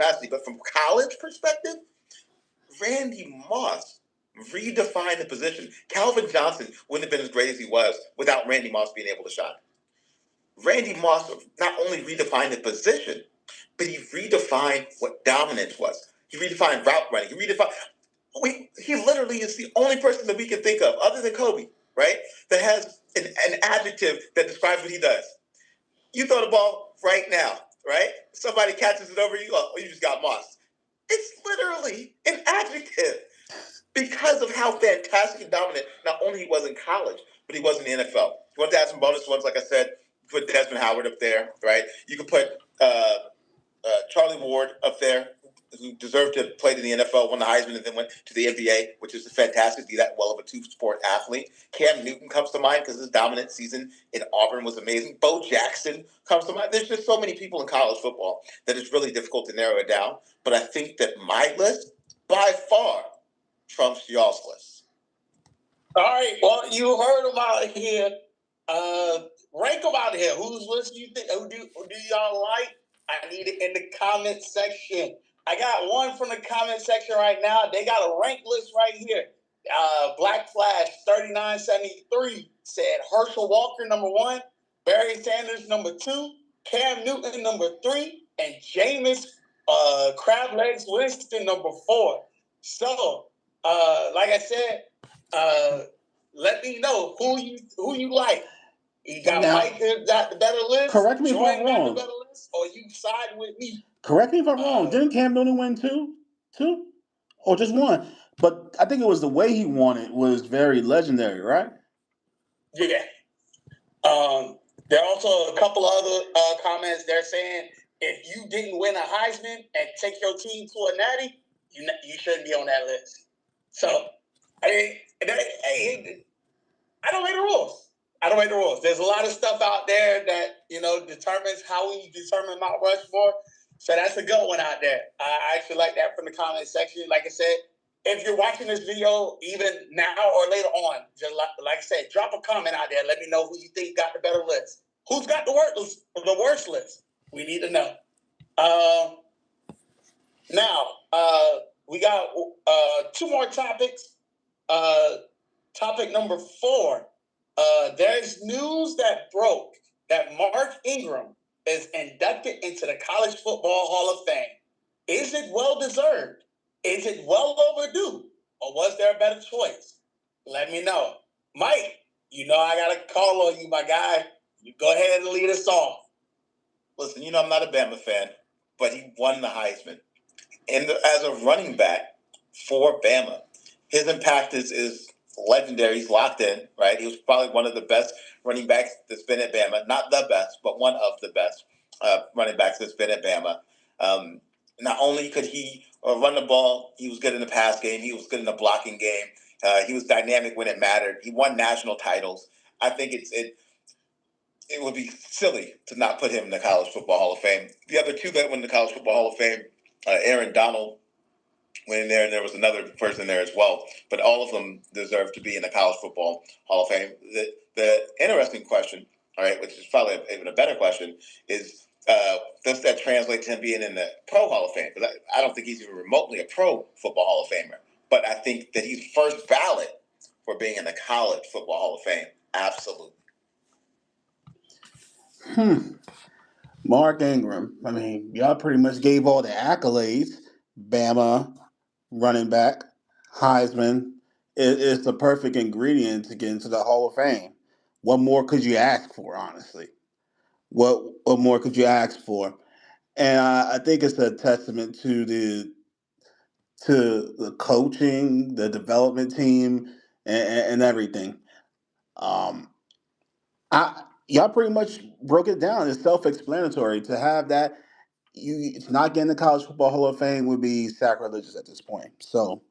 capacity. But from college perspective, Randy Moss redefined the position. Calvin Johnson wouldn't have been as great as he was without Randy Moss being able to shine. Randy Moss not only redefined the position, but he redefined what dominance was. He redefined route running. He literally is the only person that we can think of, other than Kobe, right, that has an adjective that describes what he does. You throw the ball right now, right? Somebody catches it over you, oh, you just got Moss. It's literally an adjective because of how fantastic and dominant not only he was in college, but he was in the NFL. You want to add some bonus ones, like I said, put Desmond Howard up there, right? You could put Charlie Ward up there, who deserved to play in the NFL, won the Heisman, and then went to the NBA, which is fantastic to be that well of a two-sport athlete. Cam Newton comes to mind because his dominant season in Auburn was amazing. Bo Jackson comes to mind. There's just so many people in college football that it's really difficult to narrow it down. But I think that my list, by far, trumps y'all's list. All right. Well, you heard about it here. Rank them out here. Whose list do you think? Who do y'all like? I need it in the comment section. I got one from the comment section right now. They got a rank list right here. Black Flash 3973 said Herschel Walker number 1, Barry Sanders number 2, Cam Newton number 3, and Jameis Crab Legs Winston number 4. So, like I said, let me know who you like. You got now, Mike got the better list. Correct me if I'm wrong. The better list, or you side with me. Correct me if I'm wrong. Didn't Cam Newton win two, or just one? But I think it was the way he won it was very legendary, right? Yeah. There are also a couple of other comments. They're saying if you didn't win a Heisman and take your team to a natty, you shouldn't be on that list. So, I don't make the rules. There's a lot of stuff out there that, determines how we determine Mount Rushmore. So that's a good one out there. I actually like that from the comment section. Like I said, if you're watching this video, even now or later on, just like I said, drop a comment out there. Let me know who you think got the better list. Who's got the worst list? We need to know. Now, we got 2 more topics. Topic number 4. There's news that broke that Mark Ingram is inducted into the College Football Hall of Fame. Is it well-deserved? Is it well overdue? Or was there a better choice? Let me know. Mike, I got a call on you, my guy. You go ahead and lead us off. Listen, I'm not a Bama fan, but he won the Heisman. And as a running back for Bama, his impact is legendary. He's locked in, right? He was probably one of the best running backs that's been at Bama. Not the best, but one of the best running backs that's been at Bama. Not only could he run the ball, he was good in the pass game. He was good in the blocking game. He was dynamic when it mattered. He won national titles. I think it would be silly to not put him in the College Football Hall of Fame. The other 2 that went in the College Football Hall of Fame, Aaron Donald went in there, and there was another person there as well. But all of them deserve to be in the College Football Hall of Fame. The interesting question, all right, which is probably even a better question, is does that translate to him being in the Pro Hall of Fame? Because I don't think he's even remotely a Pro Football Hall of Famer. But I think that he's first ballot for being in the College Football Hall of Fame. Absolutely. Mark Ingram. I mean, y'all pretty much gave all the accolades. Bama, running back, Heisman. It's the perfect ingredient to get into the Hall of Fame. What more could you ask for, honestly? What more could you ask for? And I think it's a testament to the coaching, the development team, and everything. Y'all pretty much broke it down. It's self-explanatory. To have that, it's not getting the College Football Hall of Fame would be sacrilegious at this point. So,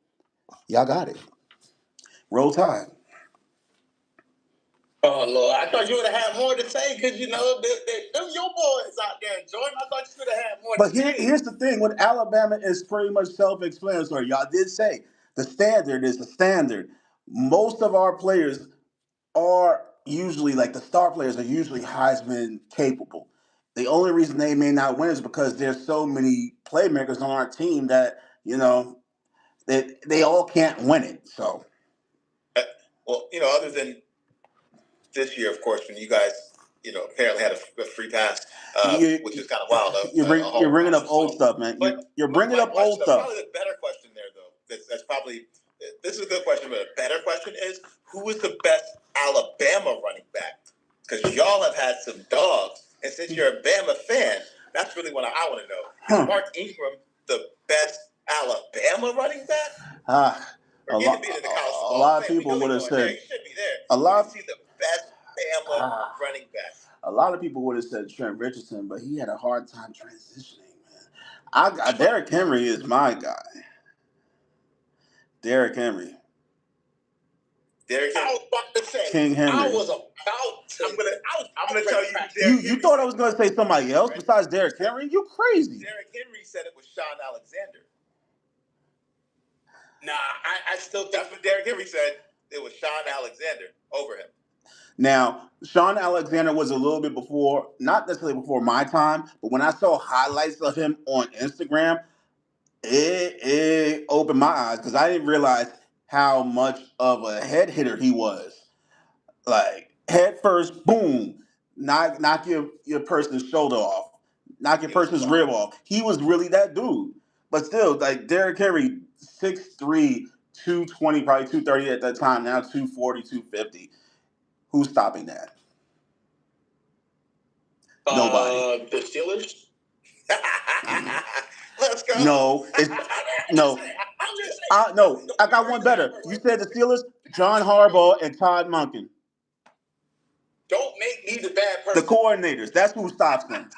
y'all got it. Roll Tide. Oh, Lord. I thought you would have had more to say because, them your boys out there, Jordan. I thought you would have had more to say. But here's the thing. With Alabama, it's pretty much self-explanatory. Y'all did say the standard is the standard. Most of our players are usually, like the star players, are usually Heisman capable. The only reason they may not win is because there's so many playmakers on our team that they all can't win it. So, well, other than this year, of course, when you guys, apparently had a free pass, which is kind of wild. You're bringing up old stuff, man. You're bringing up old stuff. Probably the better question there, though. That's probably this is a good question, but a better question is who is the best Alabama running back? Because y'all have had some dogs, and since you're a Bama fan, that's really what I want to know. Is Mark Ingram the best Alabama running back? A lot of people would have said. A lot of the best Bama running back. A lot of people would have said Trent Richardson, but he had a hard time transitioning, man. Derrick Henry is my guy. Derrick Henry. I was about to say. King Henry. I was about to. I'm gonna tell you. You thought I was gonna say somebody else besides Derrick Henry? You crazy? Derrick Henry said it was Sean Alexander. Nah, I still think that's what Derrick Henry said. It was Sean Alexander over him. Now, Sean Alexander was a little bit before, not necessarily before my time, but when I saw highlights of him on Instagram, it opened my eyes because I didn't realize how much of a head hitter he was. Like, head first, boom, knock your person's shoulder off, knock your person's rib off. He was really that dude. But still, like, Derrick Henry, 6'3", 220, probably 230 at that time, now 240, 250. Who's stopping that? Nobody. The Steelers? Let's go. No. No. I got one better. You said the Steelers? John Harbaugh and Todd Monken. Don't make me the bad person. The coordinators. That's who stops them.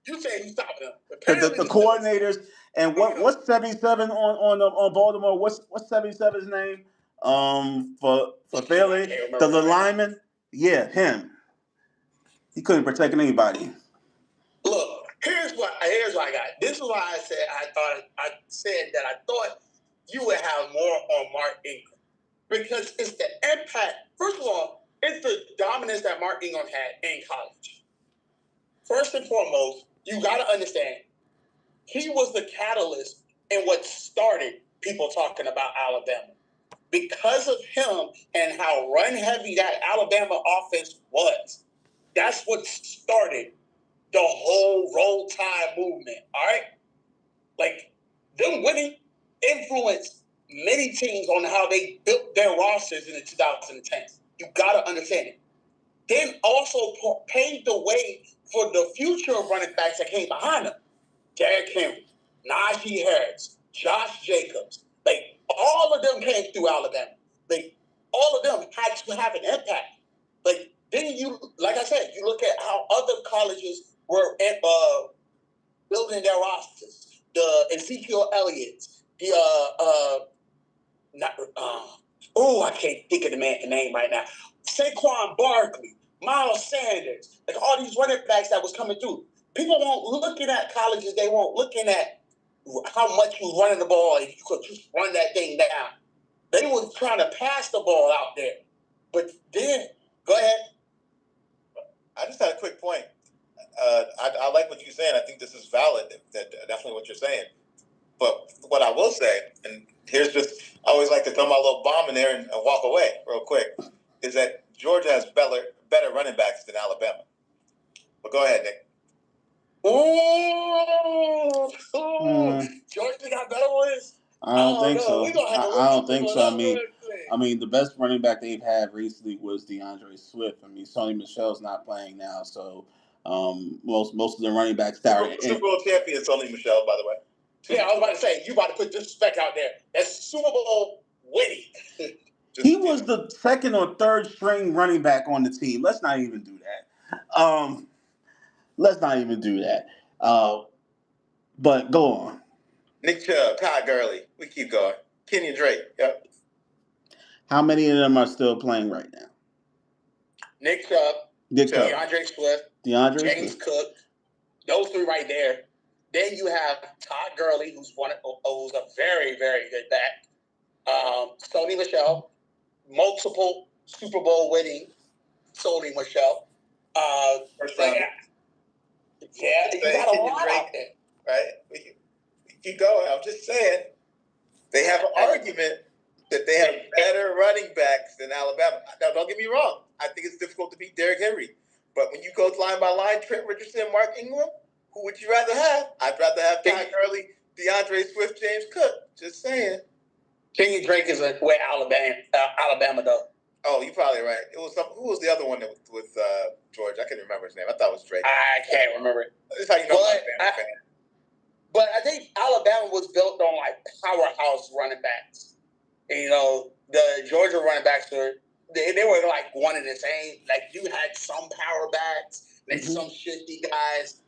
You say who's stopping The them. coordinators. And what's 77 on Baltimore? What's 77's name? For Philly? The lineman? Yeah, him. He couldn't protect anybody. Look, here's what I got. This is why I said that I thought you would have more on Mark Ingram. Because it's the impact. First of all, it's the dominance that Mark Ingram had in college. First and foremost, you got to understand, he was the catalyst in what started people talking about Alabama. Because of him and how run-heavy that Alabama offense was, that's what started the whole Roll Tide movement, all right? Like, them winning influenced many teams on how they built their rosters in the 2010s. You got to understand it. Then also paved the way for the future of running backs that came behind them. Derrick Henry, Najee Harris, Josh Jacobs. Like, all of them came through Alabama. Like, all of them had to have an impact. Like, then like I said, you look at how other colleges were building their rosters. The Ezekiel Elliott's, I can't think of the name right now. Saquon Barkley, Miles Sanders, like all these running backs that was coming through. People weren't looking at colleges. They weren't looking at how much you running the ball if you could just run that thing down. They were trying to pass the ball out there. But then, go ahead. I just had a quick point. I like what you're saying. I think this is valid. Definitely what you're saying. But what I will say, and here's just, I always like to throw my little bomb in there and walk away real quick, is that Georgia has better running backs than Alabama. But go ahead, Nick. Georgia got better ones? I don't think so. I don't think so. I mean, the best running back they've had recently was DeAndre Swift. I mean, Sonny Michel's not playing now, so most of the running backs that are Super Bowl champion Sonny Michel, by the way. Yeah, I was about to say, you about to put disrespect out there. That's Super Bowl winning. He was the second or third string running back on the team. Let's not even do that. But go on. Nick Chubb, Todd Gurley. We keep going. Kenyon Drake. Yep. How many of them are still playing right now? Nick Chubb. DeAndre Swift. James Cook. Those three right there. Then you have Todd Gurley, who's a very, very good back. Sonny Michel, multiple Super Bowl winning Sonny Michel. First round. Yeah, you got a lot out there. Right? We keep going. I'm just saying they have an argument that they have better running backs than Alabama. Now, don't get me wrong. I think it's difficult to beat Derrick Henry. But when you go line by line, Trent Richardson and Mark Ingram, who would you rather have? I'd rather have Todd Gurley, DeAndre Swift, James Cook. Just saying. Kenny Drake is with Alabama though. Oh, you're probably right. It was who was the other one that was with George? I can't remember his name. I thought it was Drake. I can't remember it. That's how you know Alabama fan. But I think Alabama was built on like powerhouse running backs. And, you know, the Georgia running backs were like one and the same. Like you had some power backs, then some shifty guys.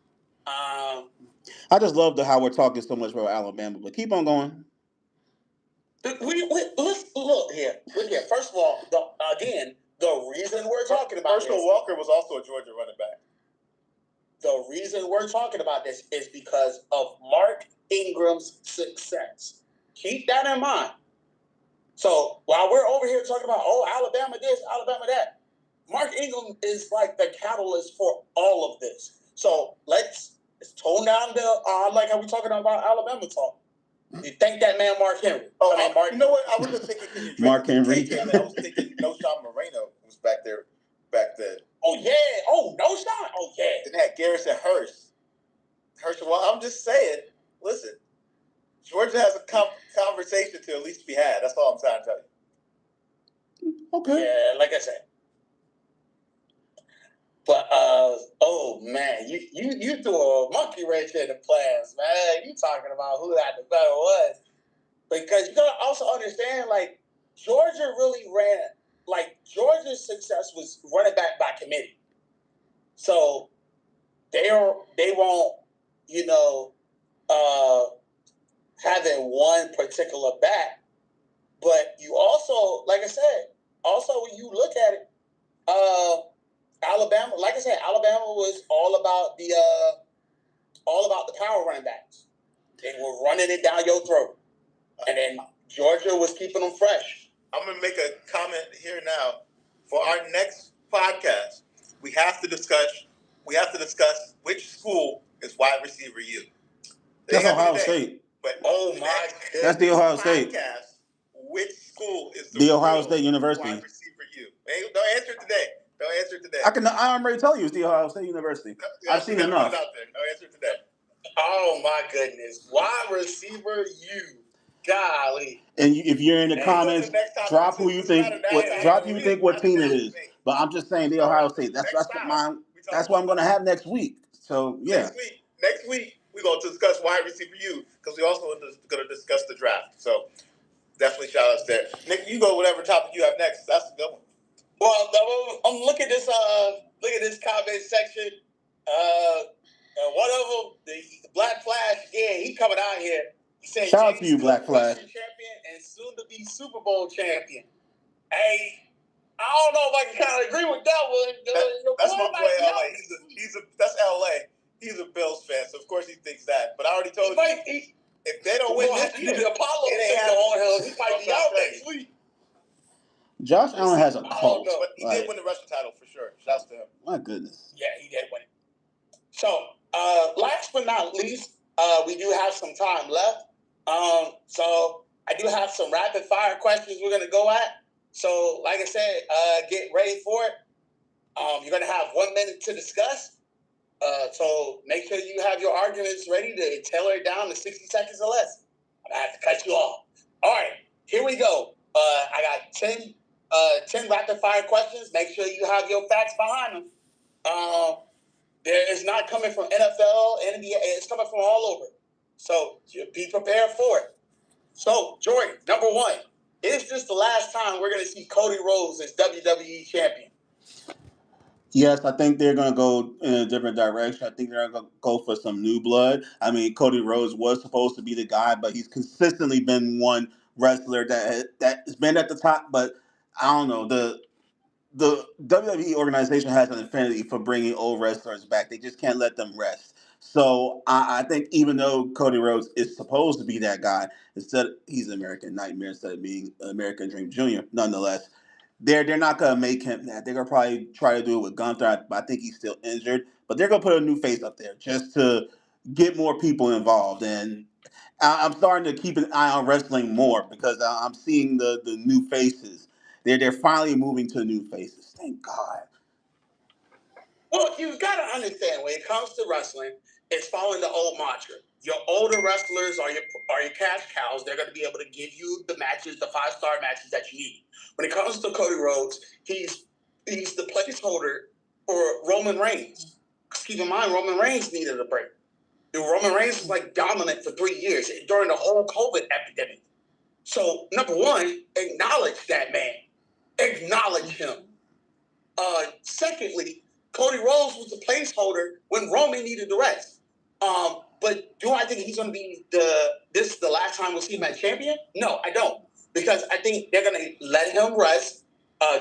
I just love how we're talking so much about Alabama, but keep on going. Let's look here. First of all, the reason we're talking about Herschel Walker was also a Georgia running back. The reason we're talking about this is because of Mark Ingram's success. Keep that in mind. So while we're over here talking about, Alabama this, Alabama that, Mark Ingram is like the catalyst for all of this. So let's tone down like how we talking about Alabama talk. You thank that man Mark Henry. Mark. You know what? I was just thinking Mark Henry. I was thinking Noshawn Moreno was back there back then. Oh yeah. Oh, Noshawn. Oh yeah. Then they had Garrison Hurst. Well, I'm just saying. Listen, Georgia has a conversation to at least be had. That's all I'm trying to tell you. Okay. Yeah, like I said. But oh man, you threw a monkey wrench in the plans, man. You talking about who that the better was. Because you gotta also understand, like, Georgia really Georgia's success was running back by committee. So they won't, having one particular back. But you also, like I said, when you look at it, Alabama, like I said, Alabama was all about the power running backs. They were running it down your throat. And then Georgia was keeping them fresh. I'm going to make a comment here now. For our next podcast, we have to discuss which school is wide receiver U. That's Ohio State. But oh my goodness. That's the Ohio State. Which school is the Ohio State University? Wide receiver U. Hey, don't answer it today. I'm ready to tell you it's the Ohio State University. I've seen enough. Don't answer it today. Oh my goodness. Wide receiver U. Golly. And if you're in the comments, drop who you think what team it is. But I'm just saying the Ohio State. That's what I'm going to have next week. So yeah. Next week we're going to discuss wide receiver U because we also going to discuss the draft. So definitely shout outs there. Nick, you go whatever topic you have next. That's a good one. Well, look at this comment section. And one of them, the Black Flash, he coming out here. He said, shout out to you, Black Flash. Champion and soon to be Super Bowl champion. Hey, I don't know if I can kind of agree with that one. That's my boy, LA. That's LA. He's a Bills fan, so of course he thinks that. But I already told you, if they don't win this year, the Apollo he might be out next week. Josh Allen has a cult. But he did win the rushing title for sure. Shouts to him. My goodness. Yeah, he did win it. So, last but not least, we do have some time left. So I do have some rapid fire questions we're gonna go at. So, like I said, get ready for it. You're gonna have 1 minute to discuss. So make sure you have your arguments ready to tailor it down to 60 seconds or less. I have to cut you off. All right, here we go. I got 10 rapid fire questions. Make sure you have your facts behind them. It's not coming from NFL, NBA. It's coming from all over. So be prepared for it. So, Jordan, number one, is this the last time we're going to see Cody Rhodes as WWE champion? Yes, I think they're going to go in a different direction. I think they're going to go for some new blood. I mean, Cody Rhodes was supposed to be the guy, but he's consistently been one wrestler that's been at the top. But I don't know. The WWE organization has an affinity for bringing old wrestlers back. They just can't let them rest. So I think even though Cody Rhodes is supposed to be that guy, he's an American Nightmare instead of being an American Dream Jr., nonetheless, they're not gonna make him that. They're gonna probably try to do it with Gunther, but I think he's still injured. But they're gonna put a new face up there just to get more people involved. And I'm starting to keep an eye on wrestling more because I'm seeing the new faces. They're finally moving to new faces. Thank God. Well, you've got to understand when it comes to wrestling, it's following the old mantra. Your older wrestlers are your cash cows. They're going to be able to give you the matches, the 5-star matches that you need. When it comes to Cody Rhodes, he's the placeholder for Roman Reigns. Because keep in mind, Roman Reigns needed a break. Roman Reigns was like dominant for 3 years during the whole COVID epidemic. So, number one, acknowledge that man. Acknowledge him. Secondly, Cody Rhodes was the placeholder when Roman needed the rest. But do I think he's going to be this is the last time we'll see him as champion? No, I don't. Because I think they're going to let him rest.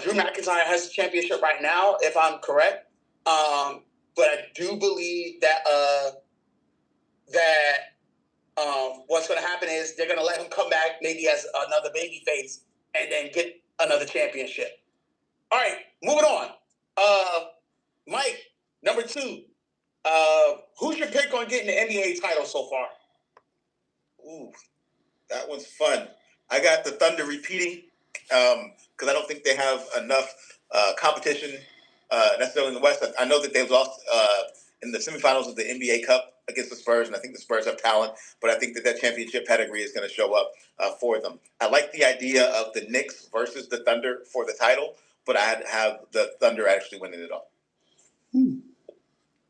Drew McIntyre has the championship right now, if I'm correct. But I do believe that what's going to happen is they're going to let him come back maybe as another baby face and then get another championship. All right, moving on. Mike, number 2. Who's your pick on getting the NBA title so far? Ooh, that one's fun. I got the Thunder repeating because I don't think they have enough competition necessarily in the West. I know that they've lost in the semifinals of the NBA Cup against the Spurs, and I think the Spurs have talent, but I think that championship pedigree is going to show up for them. I like the idea of the Knicks versus the Thunder for the title, but I'd have the Thunder actually winning it all.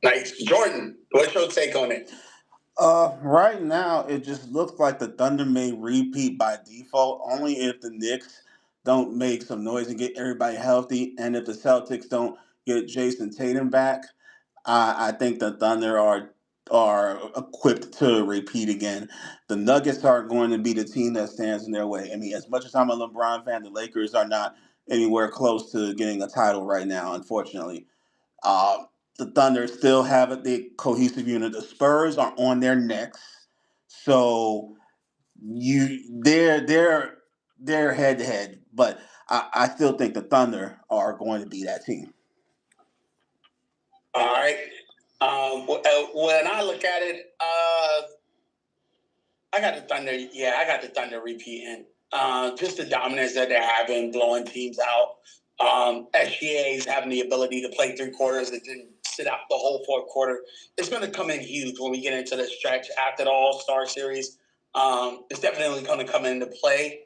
Nice. Jordan, what's your take on it? Right now, it just looks like the Thunder may repeat by default, only if the Knicks don't make some noise and get everybody healthy, and if the Celtics don't get Jason Tatum back. I think the Thunder are equipped to repeat again. The Nuggets are going to be the team that stands in their way. I mean, as much as I'm a LeBron fan, the Lakers are not anywhere close to getting a title right now, unfortunately. The Thunder still have the cohesive unit. The Spurs are on their necks, so they're head to head. But I still think the Thunder are going to be that team. All right. When I look at it, I got the Thunder. Yeah, I got the Thunder repeating. Just the dominance that they're having, blowing teams out. SGA's having the ability to play 3 quarters and then sit out the whole 4th quarter. It's going to come in huge when we get into the stretch after the All-Star series. It's definitely going to come into play,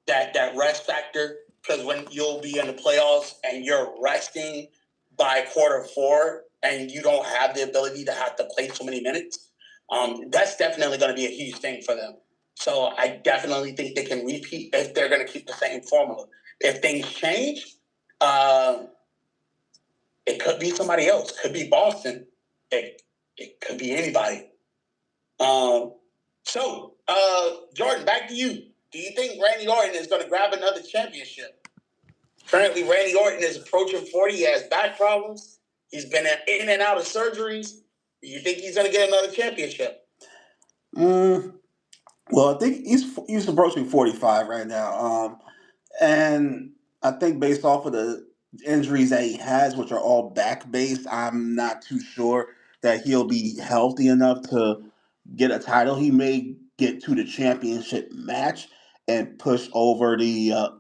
that rest factor, because when you'll be in the playoffs and you're resting by quarter 4 and you don't have the ability to have to play so many minutes, that's definitely going to be a huge thing for them. So I definitely think they can repeat if they're going to keep the same formula. If things change, it could be somebody else. It could be Boston. It could be anybody. So, Jordan, back to you. Do you think Randy Orton is going to grab another championship? Currently, Randy Orton is approaching 40. He has back problems. He's been in and out of surgeries. Do you think he's going to get another championship? Well, I think he's approaching 45 right now. And I think based off of the injuries that he has, which are all back based, I'm not too sure that he'll be healthy enough to get a title. He may get to the championship match and push over the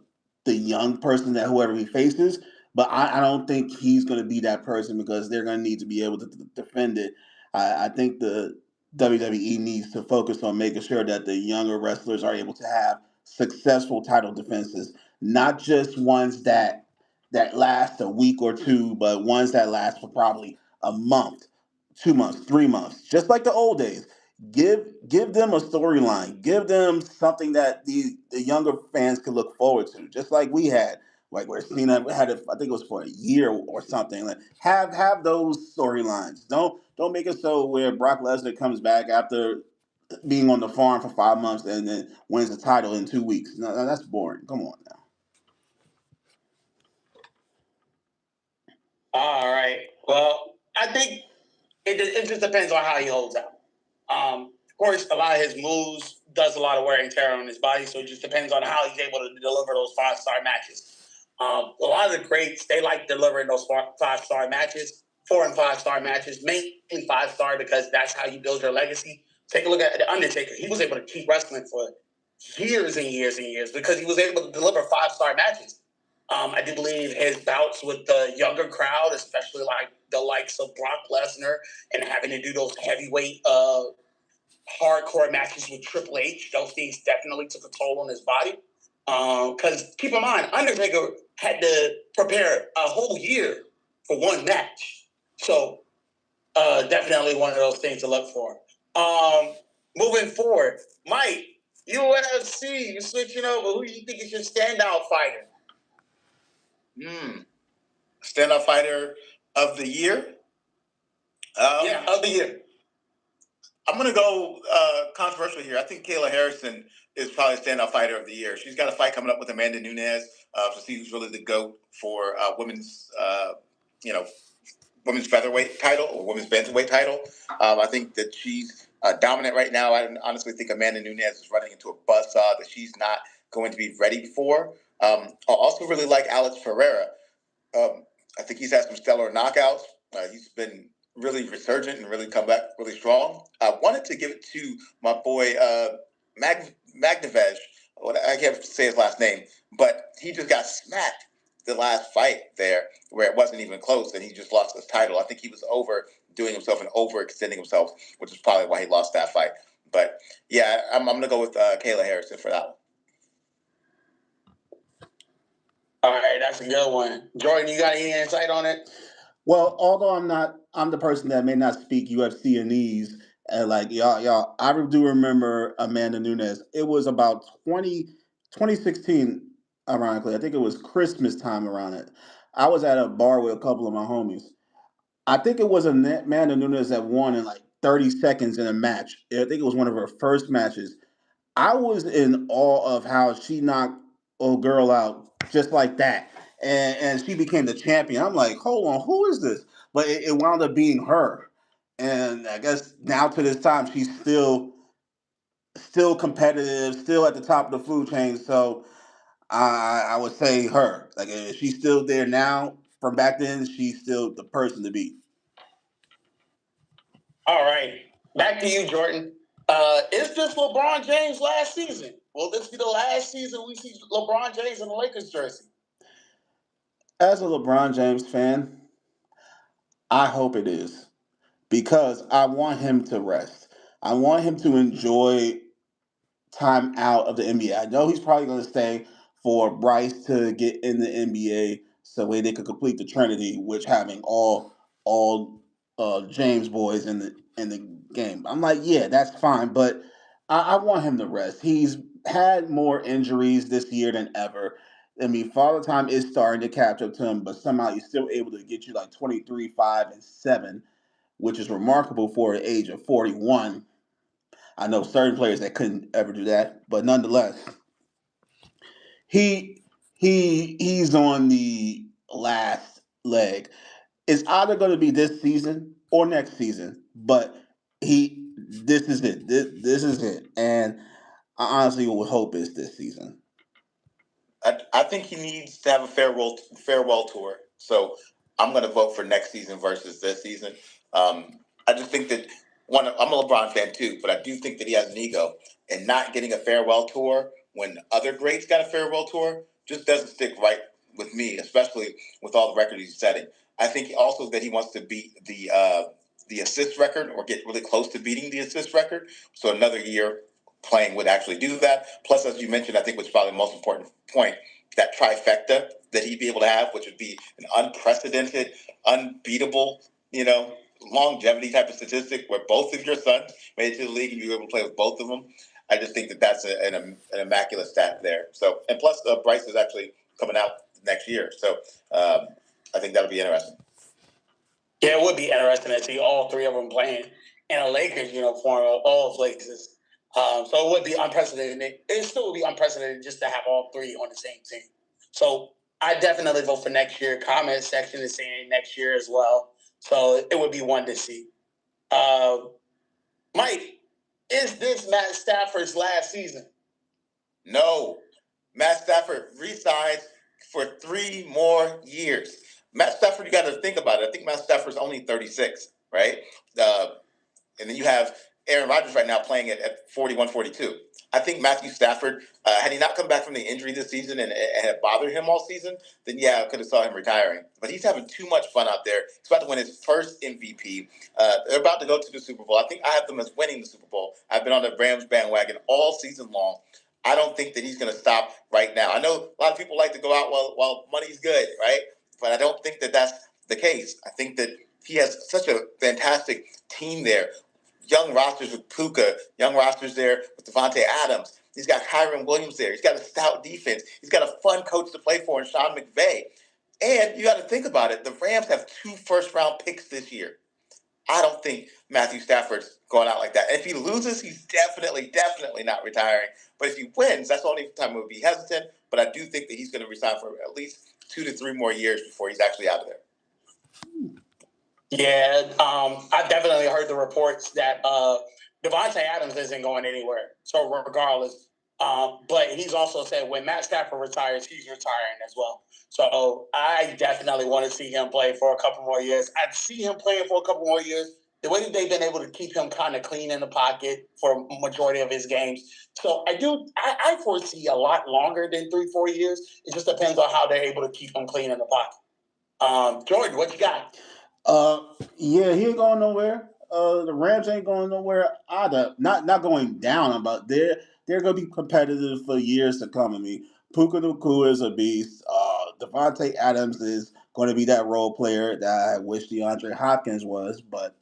young person that whoever he faces. But I don't think he's going to be that person because they're going to need to be able to defend it. I think the WWE needs to focus on making sure that the younger wrestlers are able to have successful title defenses, not just ones that last a week or two, but ones that last for probably a month, 2 months, 3 months, just like the old days. Give them a storyline. Give them something that the younger fans could look forward to, just like we had. Like where Cena had it, I think it was for a year or something. Like have those storylines. Don't make it so where Brock Lesnar comes back after being on the farm for 5 months and then wins the title in 2 weeks. No, that's boring. Come on now. All right. Well, I think it just depends on how he holds out. Of course, a lot of his moves does a lot of wear and tear on his body, so it just depends on how he's able to deliver those 5-star matches. A lot of the greats, they like delivering those 5-star matches, 4 and 5-star matches, mainly 5-star because that's how you build your legacy. Take a look at The Undertaker. He was able to keep wrestling for years and years and years because he was able to deliver 5-star matches. I do believe his bouts with the younger crowd, especially like the likes of Brock Lesnar and having to do those heavyweight hardcore matches with Triple H, those things definitely took a toll on his body. Because keep in mind, Undertaker had to prepare a whole year for one match. So definitely one of those things to look for. Moving forward, Mike, UFC, you're switching over. Who do you think is your standout fighter? Standout fighter of the year? Yeah, of the year. I'm going to go controversial here. I think Kayla Harrison is probably standout fighter of the year. She's got a fight coming up with Amanda Nunes to see who's really the GOAT for women's, women's featherweight title or women's bantamweight title. I think that she's dominant right now. I honestly think Amanda Nunes is running into a buzzsaw that she's not going to be ready for. I also really like Alex Ferreira. I think he's had some stellar knockouts. He's been really resurgent and really come back really strong. I wanted to give it to my boy Magnevej. I can't say his last name, but he just got smacked the last fight there where it wasn't even close and he just lost his title. I think he was overdoing himself and overextending himself, which is probably why he lost that fight. But yeah, I'm going to go with Kayla Harrison for that one. All right, that's a good one. Jordan, you got any insight on it? Well, although I'm the person that may not speak UFCanese, and like y'all, I do remember Amanda Nunes. It was about 2016, ironically. I think it was Christmas time around it. I was at a bar with a couple of my homies. I think it was Amanda Nunes that won in like 30 seconds in a match. I think it was one of her first matches. I was in awe of how she knocked old girl out just like that. And she became the champion. I'm like, hold on, who is this? But it wound up being her. And I guess now to this time she's still competitive, still at the top of the food chain. So I would say her. Like if she's still there now from back then, she's still the person to beat. All right. Back to you, Jordan. Is this LeBron James' last season? Will this be the last season we see LeBron James in the Lakers jersey? As a LeBron James fan, I hope it is because I want him to rest. I want him to enjoy time out of the NBA. I know he's probably going to stay for Bryce to get in the NBA so way they could complete the Trinity, which having all James boys in the game. I'm like, yeah, that's fine, but I want him to rest. He's had more injuries this year than ever. I mean, Father Time is starting to catch up to him, but somehow he's still able to get you like 23, 5, and 7, which is remarkable for an age of 41. I know certain players that couldn't ever do that, but nonetheless, he he's on the last leg. It's either going to be this season or next season, but this is it. This is it, and I honestly would hope it's this season. I think he needs to have a farewell tour. So I'm going to vote for next season versus this season. I just think that I'm a LeBron fan too, but I do think that he has an ego, and not getting a farewell tour when other greats got a farewell tour just doesn't stick right with me, especially with all the records he's setting. I think also that he wants to beat the assist record or get really close to beating the assist record. So another year playing would actually do that. Plus, as you mentioned, I think was probably the most important point, that trifecta that he'd be able to have, which would be an unprecedented, unbeatable, longevity type of statistic where both of your sons made it to the league and you were able to play with both of them. I just think that that's an immaculate stat there. So, and plus, Bryce is actually coming out next year. So, I think that'll be interesting. Yeah, it would be interesting to see all three of them playing in a Lakers uniform of all places. So it would be unprecedented. It still would be unprecedented just to have all three on the same team. So I definitely vote for next year. Comment section is saying next year as well. So it would be one to see. Mike, is this Matt Stafford's last season? No. Matt Stafford resigns for 3 more years. Matt Stafford, you got to think about it. I think Matt Stafford's only 36, right? And then you have Aaron Rodgers right now playing at 41, 42. I think Matthew Stafford, had he not come back from the injury this season and had bothered him all season, then yeah, I could have saw him retiring. But he's having too much fun out there. He's about to win his first MVP. They're about to go to the Super Bowl. I think I have them as winning the Super Bowl. I've been on the Rams bandwagon all season long. I don't think that he's going to stop right now. I know a lot of people like to go out while money's good, right? But I don't think that that's the case. I think that he has such a fantastic team there. Young rosters with Puka, young rosters there with Devontae Adams. He's got Kyron Williams there. He's got a stout defense. He's got a fun coach to play for in Sean McVay. And you got to think about it. The Rams have 2 first-round picks this year. I don't think Matthew Stafford's going out like that. And if he loses, he's definitely not retiring. But if he wins, that's the only time he would be hesitant. But I do think that he's going to resign for at least 2 to 3 more years before he's actually out of there. Yeah, I've definitely heard the reports that Devontae Adams isn't going anywhere. So regardless, but he's also said when Matt Stafford retires, he's retiring as well. So I definitely want to see him play for a couple more years. I'd see him playing for a couple more years. The way that they've been able to keep him kind of clean in the pocket for a majority of his games. So I foresee a lot longer than 3-4 years. It just depends on how they're able to keep him clean in the pocket. Jordan, what you got? Yeah, he ain't going nowhere. The Rams ain't going nowhere either. Not going down, but they're gonna be competitive for years to come. I mean, Puka Nacua is a beast. Devontae Adams is going to be that role player that I wish DeAndre Hopkins was, but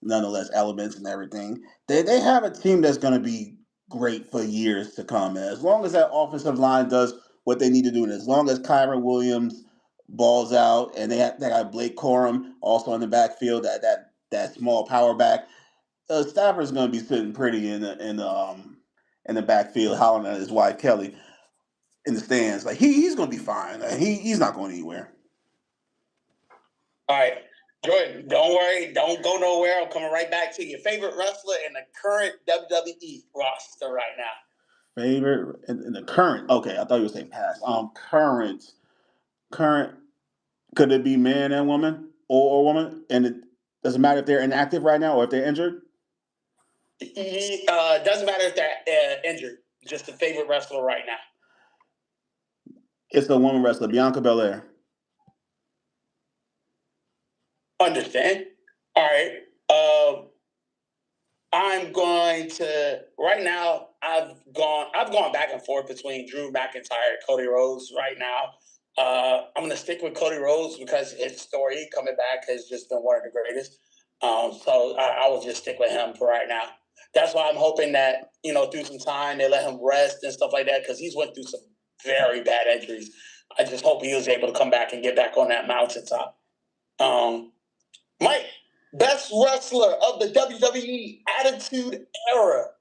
nonetheless, elements and everything. They have a team that's going to be great for years to come. And as long as that offensive line does what they need to do, and as long as Kyron Williams balls out, and they got Blake Corum also in the backfield, that small power back. Stafford's going to be sitting pretty in the backfield, hollering at his wife Kelly in the stands. Like he's going to be fine. He's not going anywhere. All right, Jordan, don't worry, don't go nowhere. I'm coming right back to your favorite wrestler in the current WWE roster right now. Favorite in the current? Okay, I thought you were saying past. Current. Could it be man and woman or woman? And it doesn't matter if they're inactive right now or if they're injured? Doesn't matter if they're injured. Just the favorite wrestler right now. It's the woman wrestler, Bianca Belair. Understand. All right. I'm going to right now. I've gone back and forth between Drew McIntyre and Cody Rhodes right now. I'm going to stick with Cody Rhodes because his story coming back has just been one of the greatest. So I will just stick with him for right now. That's why I'm hoping that, through some time, they let him rest and stuff like that because he's went through some very bad injuries. I just hope he was able to come back and get back on that mountaintop. Mike, best wrestler of the WWE Attitude Era.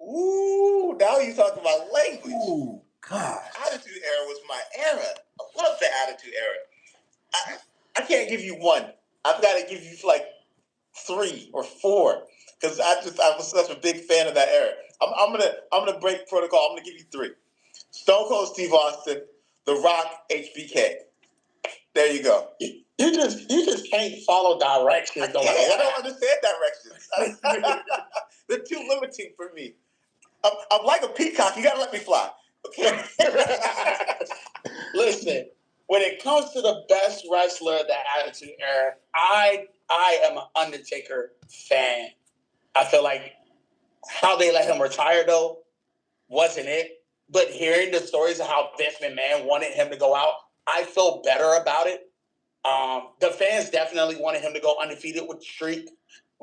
Ooh, now you talking about language. Ooh, gosh. Attitude Era was my era. I love the Attitude Era. I can't give you one. I've got to give you like 3 or 4 because I was such a big fan of that era. I'm gonna break protocol. I'm gonna give you 3. Stone Cold Steve Austin, The Rock, HBK. There you go. You just can't follow directions. I don't understand directions. They're too limiting for me. I'm like a peacock. You gotta let me fly. Okay. Listen, when it comes to the best wrestler of the Attitude Era, I am an Undertaker fan. I feel like how they let him retire though wasn't it. But hearing the stories of how Vince McMahon wanted him to go out, I feel better about it. The fans definitely wanted him to go undefeated with the streak,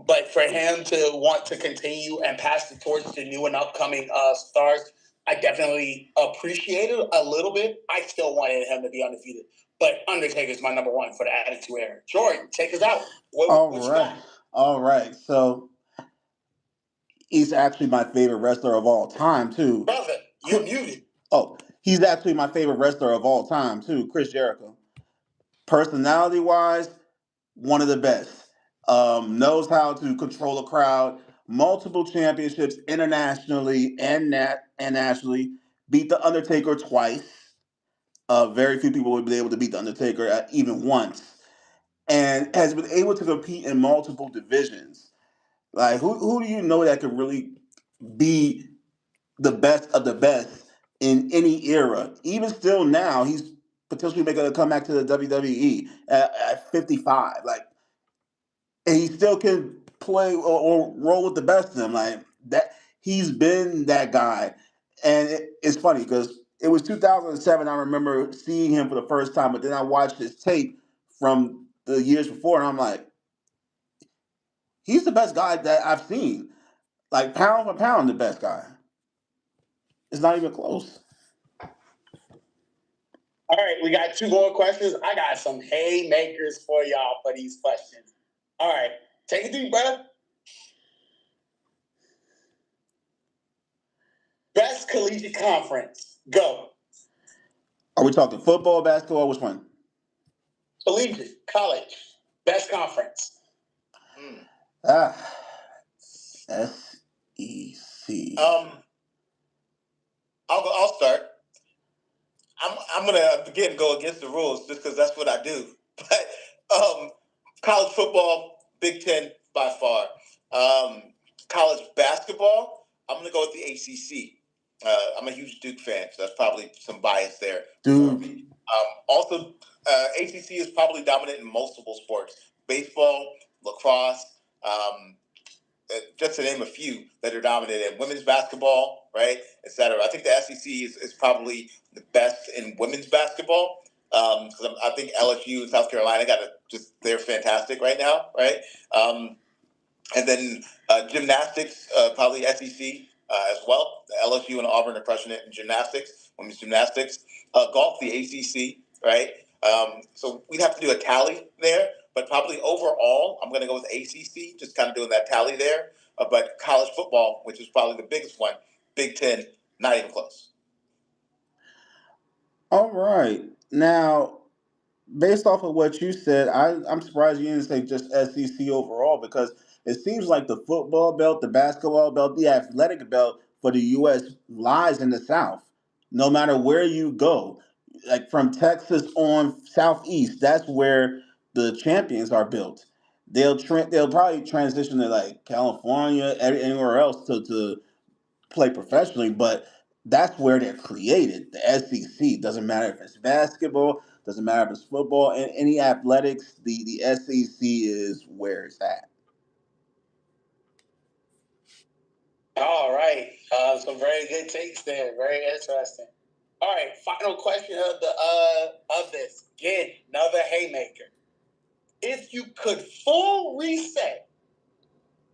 but for him to want to continue and pass the torch to new and upcoming stars, I definitely appreciate it a little bit. I still wanted him to be undefeated, but Undertaker's my number 1 for the Attitude Era. Jordan, take us out. All right. So he's actually my favorite wrestler of all time too. Brother, you're muted. Oh, he's actually my favorite wrestler of all time too, Chris Jericho. Personality-wise, one of the best. Knows how to control a crowd. Multiple championships internationally and nationally. Beat The Undertaker twice. Very few people would be able to beat the Undertaker even once, and has been able to compete in multiple divisions. Like who do you know that could really be the best of the best in any era? Even still now, he's potentially making a comeback to the WWE at 55. Like, and he still can play or roll with the best of them. Like that, he's been that guy. And it's funny because it was 2007. I remember seeing him for the first time, but then I watched his tape from the years before, and I'm like, he's the best guy that I've seen. Like pound for pound, the best guy. It's not even close. All right, we got 2 more questions. I got some haymakers for y'all for these questions. All right, take a deep breath. Best collegiate conference. Go. Are we talking football, basketball? Which one? Collegiate, college, best conference. SEC. I'll start. I'm gonna again go against the rules just because that's what I do. But college football, Big Ten by far. College basketball, I'm gonna go with the ACC. I'm a huge Duke fan, so that's probably some bias there. Duke. Also, ACC is probably dominant in multiple sports: baseball, lacrosse. Just to name a few that are dominant in women's basketball, right, et cetera. I think the SEC is probably the best in women's basketball because I think LSU and South Carolina they're fantastic right now, right? And then gymnastics, probably SEC as well. The LSU and Auburn are crushing it in gymnastics, women's gymnastics. Golf, the ACC, right? So we'd have to do a tally there. But probably overall, I'm going to go with ACC, just kind of doing that tally there. But college football, which is probably the biggest one, Big Ten, not even close. All right. Now, based off of what you said, I'm surprised you didn't say just SEC overall because it seems like the football belt, the basketball belt, the athletic belt for the U.S. lies in the South. No matter where you go, like from Texas on southeast, that's where the champions are built. They'll probably transition to like California, anywhere else to play professionally, but that's where they're created. The SEC doesn't matter if it's basketball, doesn't matter if it's football, and any athletics. The SEC is where it's at. All right, some very good takes there. Very interesting. All right, final question of this. Again, another haymaker. If you could full reset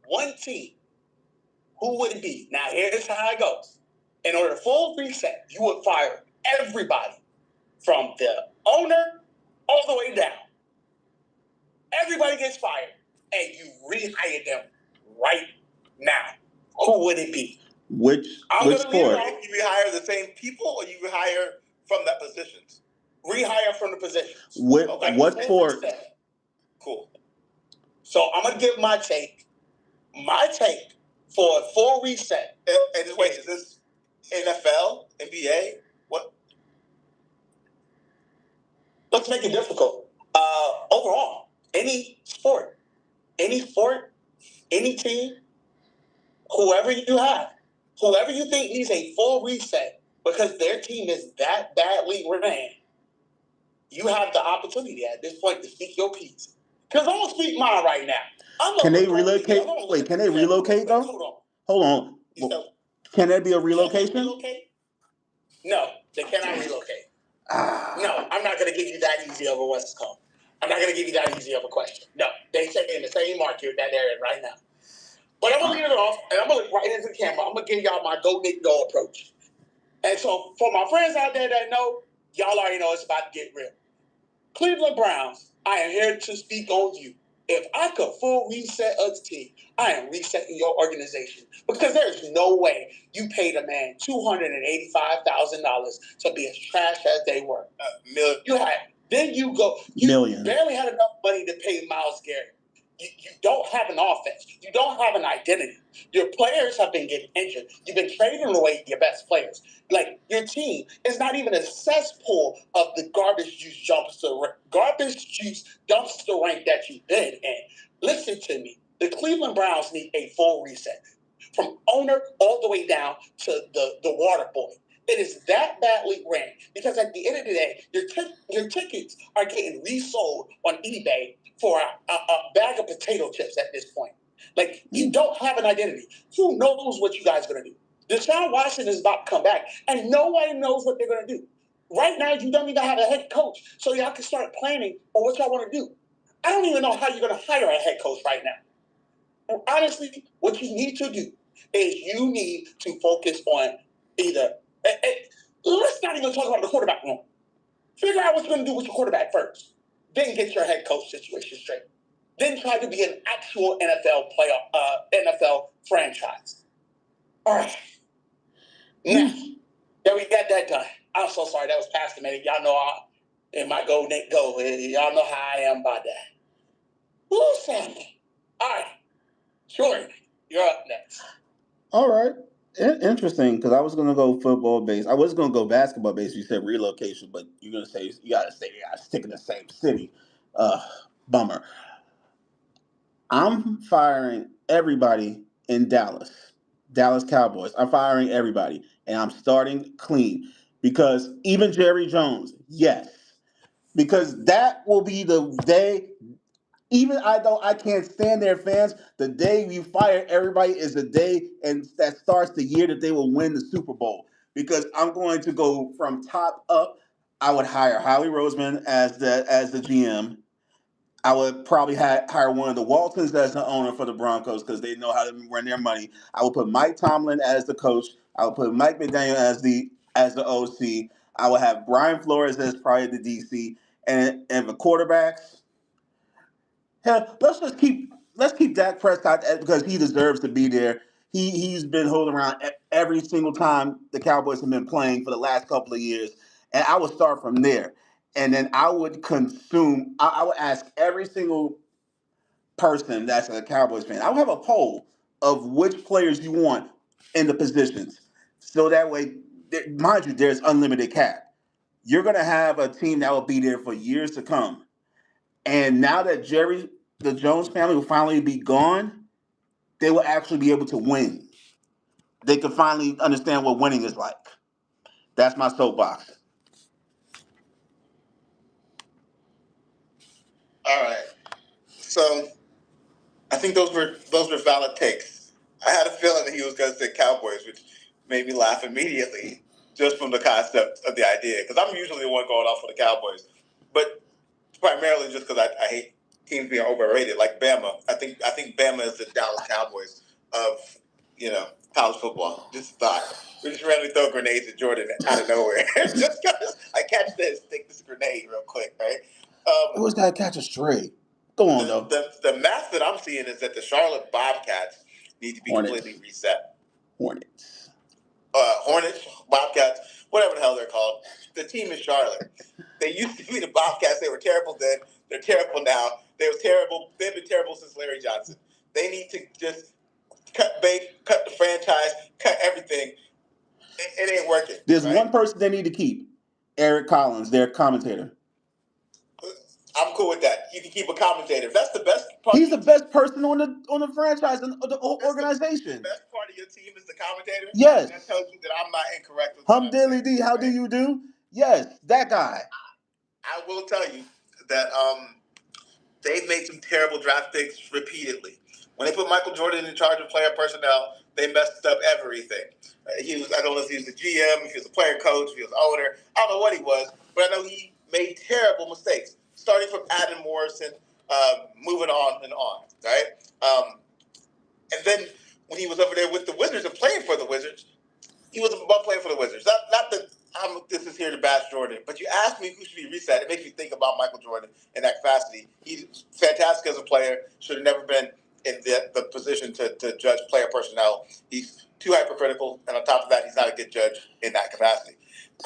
one team, who would it be? Now, here's how it goes. In order to full reset, you would fire everybody from the owner all the way down. Everybody gets fired, and you rehire them right now. Who would it be? Which sport? You rehire the same people, or you rehire from that positions? Rehire from the positions. What sport? Reset. Cool. So I'm gonna give my take. My take for a full reset. And wait, is this NFL, NBA? What? Let's make it difficult. Overall, any sport, any team, whoever you think needs a full reset because their team is that badly ran, you have the opportunity at this point to speak your piece. Because I'm going to speak mine right now. Can they relocate? Wait, can they relocate though? Hold on. Can there be a relocation? No, they cannot relocate. No, I'm not going to give you that easy of a what's it called. I'm not going to give you that easy of a question. No, they say in the same market that they're in right now. But I'm going to leave it off, and I'm going to look right into the camera. I'm going to give y'all my go Nick go approach. And so for my friends out there that know, y'all already know it's about to get real. Cleveland Browns, I am here to speak on you. If I could full reset a team, I am resetting your organization because there's no way you paid a man $285,000 to be as trash as they were. You barely had enough money to pay Myles Garrett. You don't have an offense. You don't have an identity. Your players have been getting injured. You've been trading away your best players. Like, your team is not even a cesspool of the garbage juice dumpster rank that you've been in. Listen to me. The Cleveland Browns need a full reset, from owner all the way down to the water boy. It is that badly ran, because at the end of the day, your tickets are getting resold on eBay for a bag of potato chips at this point. Like, you don't have an identity. Who knows what you guys are going to do? Deshaun Watson is about to come back, and nobody knows what they're going to do. Right now, you don't even have a head coach, so y'all can start planning on what y'all want to do. I don't even know how you're going to hire a head coach right now. And honestly, what you need to do is you need to focus on either. Let's not even talk about the quarterback room. Figure out what you're going to do with your quarterback first. Then get your head coach situation straight. Then try to be an actual NFL franchise. All right. Now, yeah, we got that done. I'm so sorry. That was past the minute. Y'all know in my go, Nick, go. Y'all know how I am about that. Who's saying? All right. Jordan, you're up next. All right. Interesting, because I was gonna go football base. I was gonna go basketball base. You said relocation, but you're gonna say you gotta stick in the same city. Bummer. I'm firing everybody in Dallas Cowboys. I'm firing everybody, and I'm starting clean, because even Jerry Jones, yes, because that will be the day. Even though I can't stand their fans, the day you fire everybody is the day, and that starts the year that they will win the Super Bowl. Because I'm going to go from top up. I would hire Howie Roseman as the GM. I would probably hire one of the Waltons as the owner for the Broncos, because they know how to run their money. I would put Mike Tomlin as the coach. I would put Mike McDaniel as the OC. I would have Brian Flores as probably the DC, and the quarterbacks. Hell, let's keep Dak Prescott, because he deserves to be there. He's been holding around every single time the Cowboys have been playing for the last couple of years, and I would start from there. And then I would consume. I would ask every single person that's a Cowboys fan. I would have a poll of which players you want in the positions, so that way, mind you, there's unlimited cap. You're gonna have a team that will be there for years to come. And now that the Jones family will finally be gone, they will actually be able to win. They can finally understand what winning is like. That's my soapbox. All right. So I think those were valid takes. I had a feeling that he was going to say Cowboys, which made me laugh immediately just from the concept of the idea. Because I'm usually the one going off for the Cowboys, but primarily just because I hate teams being overrated, like Bama. I think Bama is the Dallas Cowboys of college football. Just thought we just randomly throw grenades at Jordan out of nowhere. Just because I catch this, take this grenade real quick, right? Who's got to catch a stray? Go on, though. The math that I'm seeing is that the Charlotte Bobcats need to be completely reset. Hornets, Bobcats, whatever the hell they're called. The team is Charlotte. They used to be the Bobcats. They were terrible then. They're terrible now. They were terrible. They've been terrible since Larry Johnson. They need to just cut bait, cut the franchise, cut everything. It ain't working. There's right? one person they need to keep: Eric Collins, their commentator. I'm cool with that. You can keep a commentator. That's the best part. He's the best person on the franchise and the organization. The best part of your team is the commentator. Yes. That tells you that I'm not incorrect with Hum Dilly D, how do you do? Yes, that guy. I will tell you that they've made some terrible draft picks repeatedly. When they put Michael Jordan in charge of player personnel, they messed up everything. I don't know if he was the GM, if he was a player coach, if he was the owner. I don't know what he was, but I know he made terrible mistakes, starting from Adam Morrison, moving on and on, right? And then when he was over there with the Wizards and playing for the Wizards, he was above playing for the Wizards. Not that this is here to bash Jordan, but you ask me who should be reset. It makes me think about Michael Jordan in that capacity. He's fantastic as a player. Should have never been in the position to judge player personnel. He's too hypercritical, and on top of that, he's not a good judge in that capacity.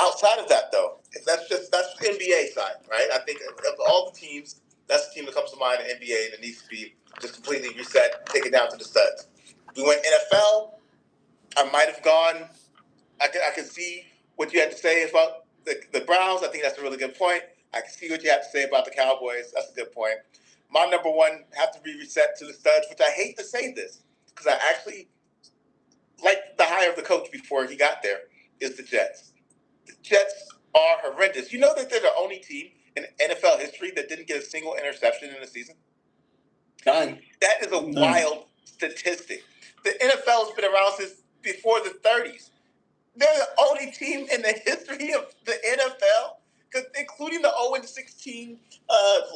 Outside of that, though, that's NBA side, right? I think of all the teams, that's the team that comes to mind in the NBA that needs to be just I can see what you had to say about the Browns. I think that's a really good point. I can see what you have to say about the Cowboys. That's a good point. My number one have to be reset to the studs, which I hate to say this because I actually like the hire of the coach before he got there, is the Jets. The Jets are horrendous. You know that they're the only team in NFL history that didn't get a single interception in a season? None. That is a wild statistic. The NFL has been around since before the 30s. They're the only team in the history of the NFL, including the 0-16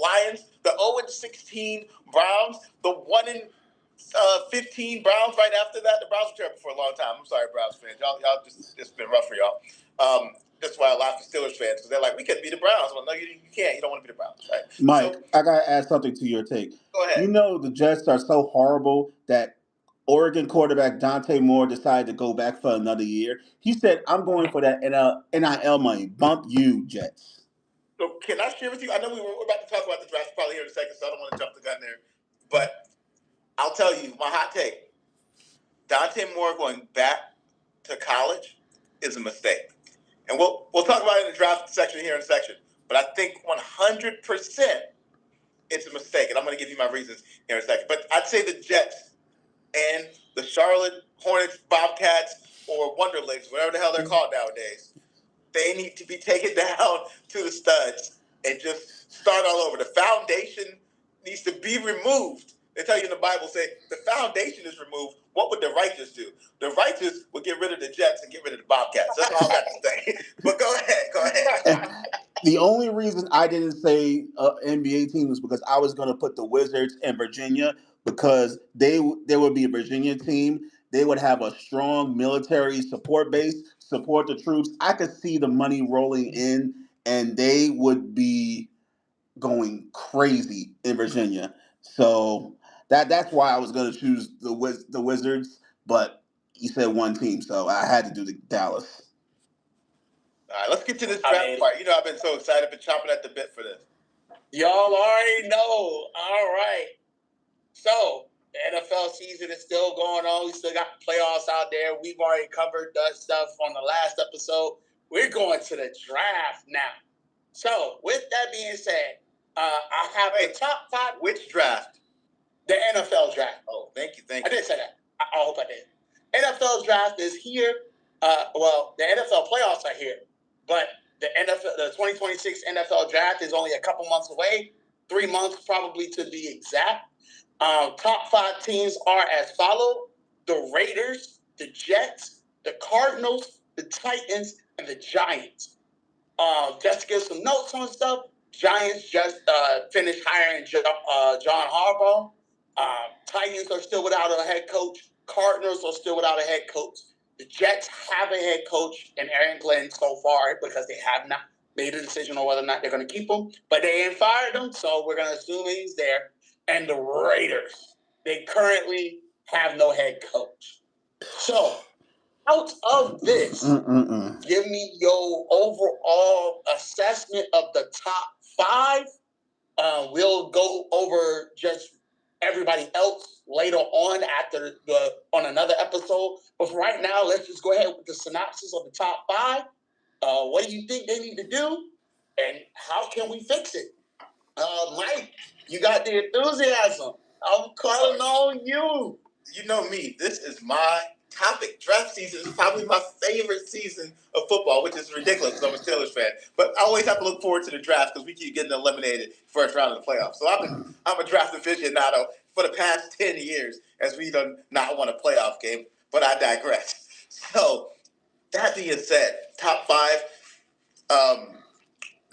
Lions, the 0-16 Browns, the 1-15 Browns right after that. The Browns were terrible for a long time. I'm sorry, Browns fans. Y'all just, it's been rough for y'all. That's why I laugh at Steelers fans, because they're like, we could be the Browns. Well, no, you can't. You don't want to be the Browns, right? Mike, So, I gotta add something to your take. go ahead. You know the Jets are so horrible that Oregon quarterback Dante Moore decided to go back for another year. He said, "I'm going for that NIL money. Bump you, Jets." So can I share with you? I know we're about to talk about the draft probably here in a second, so I don't want to jump the gun there. But I'll tell you my hot take. Dante Moore going back to college is a mistake. And we'll talk about it in the draft section here in a section. But I think 100% it's a mistake. And I'm going to give you my reasons here in a second. But I'd say the Jets and the Charlotte Hornets, Bobcats, or Wonderlics, whatever the hell they're called nowadays, they need to be taken down to the studs and just start all over. The foundation needs to be removed. They tell you in the Bible, say, the foundation is removed. What would the righteous do? The righteous would get rid of the Jets and get rid of the Bobcats. That's all I got to say. But go ahead. The only reason I didn't say NBA team was because I was going to put the Wizards and Virginia, because there would be a Virginia team. They would have a strong military support base, support the troops. I could see the money rolling in, and they would be going crazy in Virginia. So that's why I was going to choose the Wizards, but you said one team, so I had to do the Dallas. All right, let's get to this draft part. You know, I've been so excited, been chomping at the bit for this. Y'all already know. All right. So, the NFL season is still going on. We still got playoffs out there. We've already covered that stuff on the last episode. We're going to the draft now. So, with that being said, I have the top 5. Which draft? The NFL draft. Oh, thank you. I did say that. I hope I did. NFL draft is here. Well, the NFL playoffs are here, but the 2026 NFL draft is only a couple months away. 3 months probably to be exact. Top 5 teams are as follow: the Raiders, the Jets, the Cardinals, the Titans, and the Giants. Just to give some notes on stuff, Giants just finished hiring John Harbaugh. Titans are still without a head coach. Cardinals are still without a head coach. The Jets have a head coach in Aaron Glenn so far, because they have not made a decision on whether or not they're going to keep him. But they ain't fired him, so we're going to assume he's there. And the Raiders, they currently have no head coach. So, out of this, give me your overall assessment of the top 5. We'll go over just everybody else later on on another episode. But for right now, let's just go ahead with the synopsis of the top 5. What do you think they need to do, and how can we fix it? Mike, you got the enthusiasm. I'm calling on you. You know me. This is my topic. Draft season is probably my favorite season of football, which is ridiculous because I'm a Steelers fan. But I always have to look forward to the draft because we keep getting eliminated first round of the playoffs. So I'm a draft aficionado for the past 10 years, as we do not won a playoff game. But I digress. So that being said, top 5.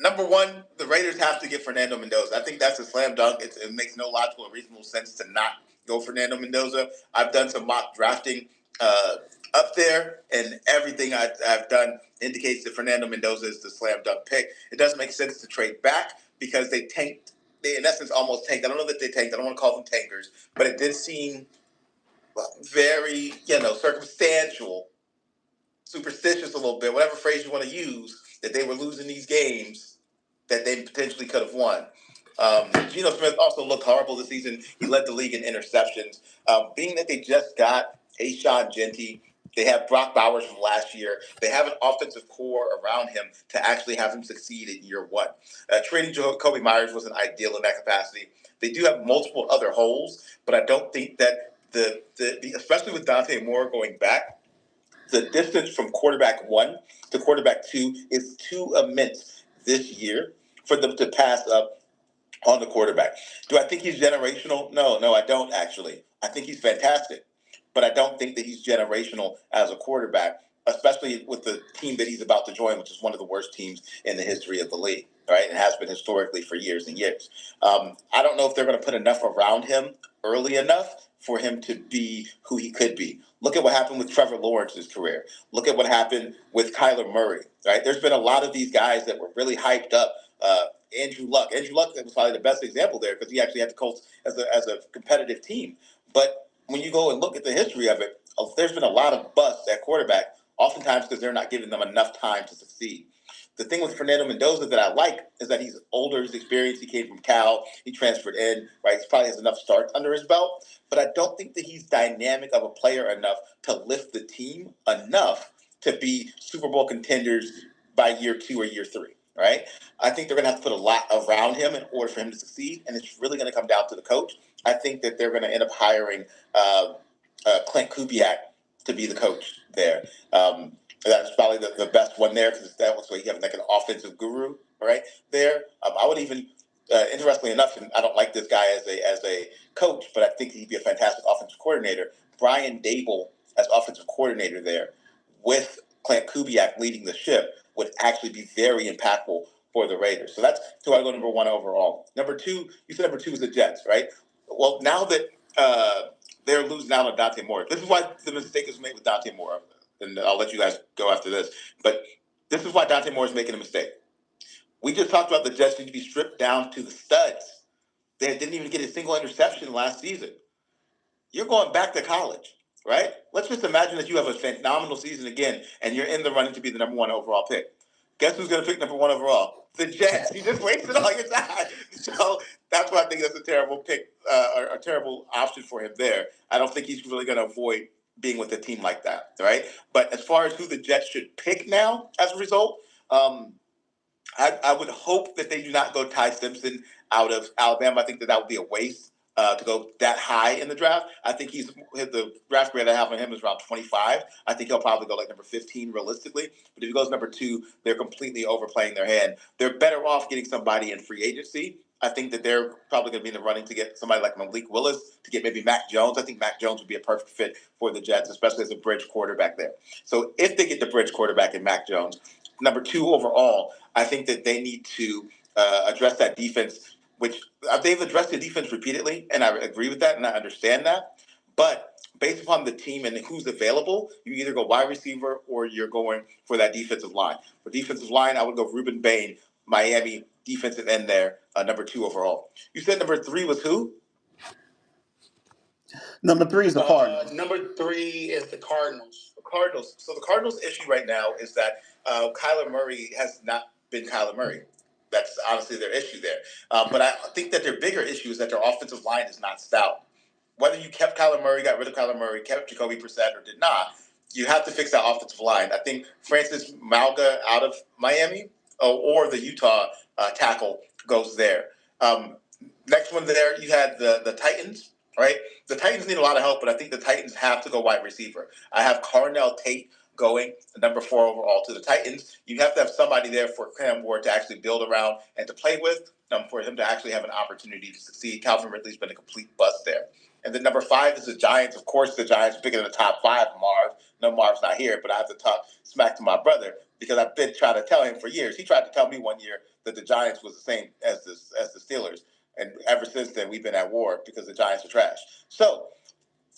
Number 1, the Raiders have to get Fernando Mendoza. I think that's a slam dunk. It makes no logical or reasonable sense to not go Fernando Mendoza. I've done some mock drafting up there, and everything I've done indicates that Fernando Mendoza is the slam dunk pick. It doesn't make sense to trade back because they tanked. They, in essence, almost tanked. I don't know that they tanked. I don't want to call them tankers, but it did seem very, circumstantial, superstitious a little bit, whatever phrase you want to use, that they were losing these games that they potentially could have won. Geno Smith also looked horrible this season. He led the league in interceptions. Being that they just got Ashawn Jeanty, They have Brock Bowers from last year. They have an offensive core around him to actually have him succeed in year one. Trading Jakobi Meyers wasn't ideal in that capacity. They do have multiple other holes, but I don't think that the especially with Dante Moore going back, the distance from quarterback one to quarterback two is too immense this year for them to pass up on the quarterback. Do I think he's generational? No, I don't actually. I think he's fantastic, but I don't think that he's generational as a quarterback, especially with the team that he's about to join, which is one of the worst teams in the history of the league, right? And has been historically for years and years. I don't know if they're going to put enough around him early enough for him to be who he could be. Look at what happened with Trevor Lawrence's career. Look at what happened with Kyler Murray, right? There's been a lot of these guys that were really hyped up. Andrew Luck was probably the best example there because he actually had the Colts as a competitive team. But when you go and look at the history of it, there's been a lot of busts at quarterback, oftentimes because they're not giving them enough time to succeed. The thing with Fernando Mendoza that I like is that he's older, he's experienced, he came from Cal, he transferred in, right? He probably has enough starts under his belt, but I don't think that he's dynamic of a player enough to lift the team enough to be Super Bowl contenders by year 2 or year 3, right? I think they're going to have to put a lot around him in order for him to succeed, and it's really going to come down to the coach. I think that they're going to end up hiring Clint Kubiak to be the coach there. That's probably the best one there because that was where you have like an offensive guru right there. I would even, interestingly enough, and I don't like this guy as a coach, but I think he'd be a fantastic offensive coordinator. Brian Dable as offensive coordinator there with Clint Kubiak leading the ship would actually be very impactful for the Raiders. So that's who I go number one overall. Number two, you said number two is the Jets, right? Well, now that they're losing out on Dante Moore, this is why the mistake is made with Dante Moore. And I'll let you guys go after this. But this is why Dante Moore is making a mistake. We just talked about the Jets need to be stripped down to the studs. They didn't even get a single interception last season. You're going back to college, right? Let's just imagine that you have a phenomenal season again, and you're in the running to be the number one overall pick. Guess who's going to pick number one overall? The Jets. You just wasted all your time. So that's why I think that's a terrible pick, or a terrible option for him there. I don't think he's really going to avoid being with a team like that, right? But as far as who the Jets should pick now as a result, I would hope that they do not go Ty Simpson out of Alabama. I think that would be a waste to go that high in the draft. I think the draft grade I have on him is around 25. I think he'll probably go like number 15 realistically. But if he goes number 2, they're completely overplaying their hand. They're better off getting somebody in free agency. I think that they're probably going to be in the running to get somebody like Malik Willis, to get maybe Mac Jones. I think Mac Jones would be a perfect fit for the Jets, especially as a bridge quarterback there. So if they get the bridge quarterback in Mac Jones, number 2 overall, I think that they need to address that defense, which they've addressed the defense repeatedly, and I agree with that, and I understand that. But based upon the team and who's available, you either go wide receiver or you're going for that defensive line. For defensive line, I would go Ruben Bain, Miami defensive end there, number 2 overall. You said number 3 was who? Number 3 is the Cardinals. Number 3 is the Cardinals. The Cardinals. So the Cardinals' issue right now is that Kyler Murray has not been Kyler Murray. That's honestly their issue there. But I think that their bigger issue is that their offensive line is not stout. Whether you kept Kyler Murray, got rid of Kyler Murray, kept Jacoby Brissett, or did not, you have to fix that offensive line. I think Francis Mauga out of Miami or the Utah tackle goes there. Next one there, you had the Titans, right? The Titans need a lot of help, but I think the Titans have to go wide receiver. I have Carnell Tate going number 4 overall to the Titans. You have to have somebody there for Cam Ward to actually build around and to play with, for him to actually have an opportunity to succeed. Calvin Ridley's been a complete bust there. And then number 5 is the Giants. Of course, the Giants are picking in the top 5, Marv. No, Marv's not here, but I have to talk smack to my brother because I've been trying to tell him for years. He tried to tell me one year that the Giants was the same as the Steelers. And ever since then, we've been at war because the Giants are trash. So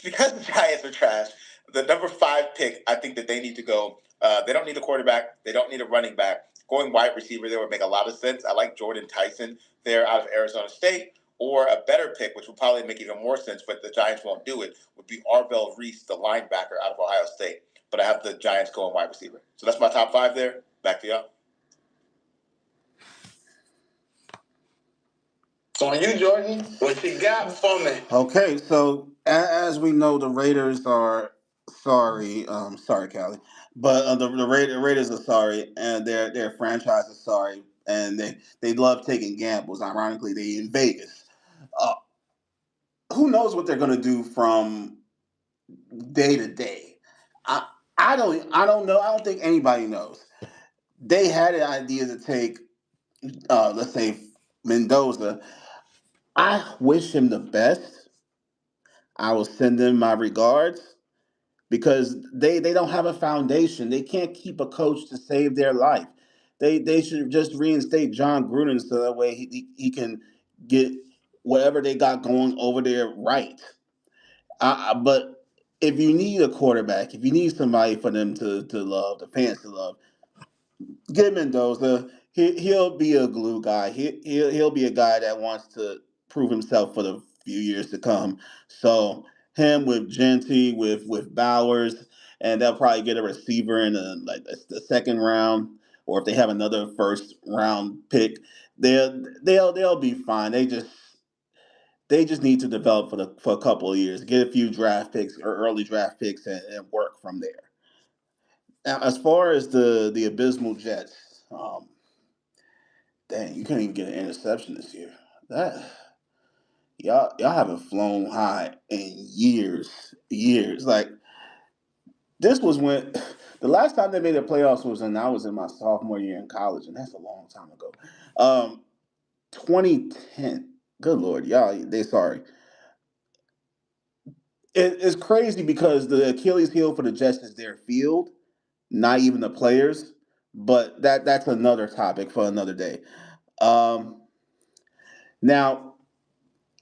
because the Giants are trash, the number 5 pick, I think that they need to go. They don't need a quarterback. They don't need a running back. Going wide receiver there would make a lot of sense. I like Jordan Tyson there out of Arizona State. Or a better pick, which would probably make even more sense, but the Giants won't do it, would be Arvell Reese, the linebacker out of Ohio State. But I have the Giants going wide receiver. So that's my top 5 there. Back to y'all. So on you, Jordan, what you got for me? Okay, so as we know, the Raiders are Sorry, sorry, Callie, but the Raiders are sorry, and their franchise is sorry, and they love taking gambles. Ironically, they in Vegas. Uh, who knows what they're gonna do from day to day? I I don't know. I don't think anybody knows. They had an idea to take, let's say, Mendoza. I wish him the best. I will send them my regards because they don't have a foundation. They can't keep a coach to save their life. They should just reinstate John Gruden so that way he can get whatever they got going over there right. But if you need a quarterback, if you need somebody for them to love, the fans to love, get Mendoza. He'll be a glue guy. He'll be a guy that wants to prove himself for the few years to come. So him with Genty, with Bowers, and they'll probably get a receiver in the second round, or if they have another first round pick, they'll be fine. They just need to develop for a couple of years, get a few draft picks or early draft picks, and work from there. Now, as far as the abysmal Jets, dang, you can't even get an interception this year. That y'all haven't flown high in years. Like this was when the last time they made the playoffs was when I was in my sophomore year in college, and that's a long time ago. 2010. Good lord, y'all. They sorry. It's crazy because the Achilles heel for the Jets is their field, not even the players. But that's another topic for another day. Um, now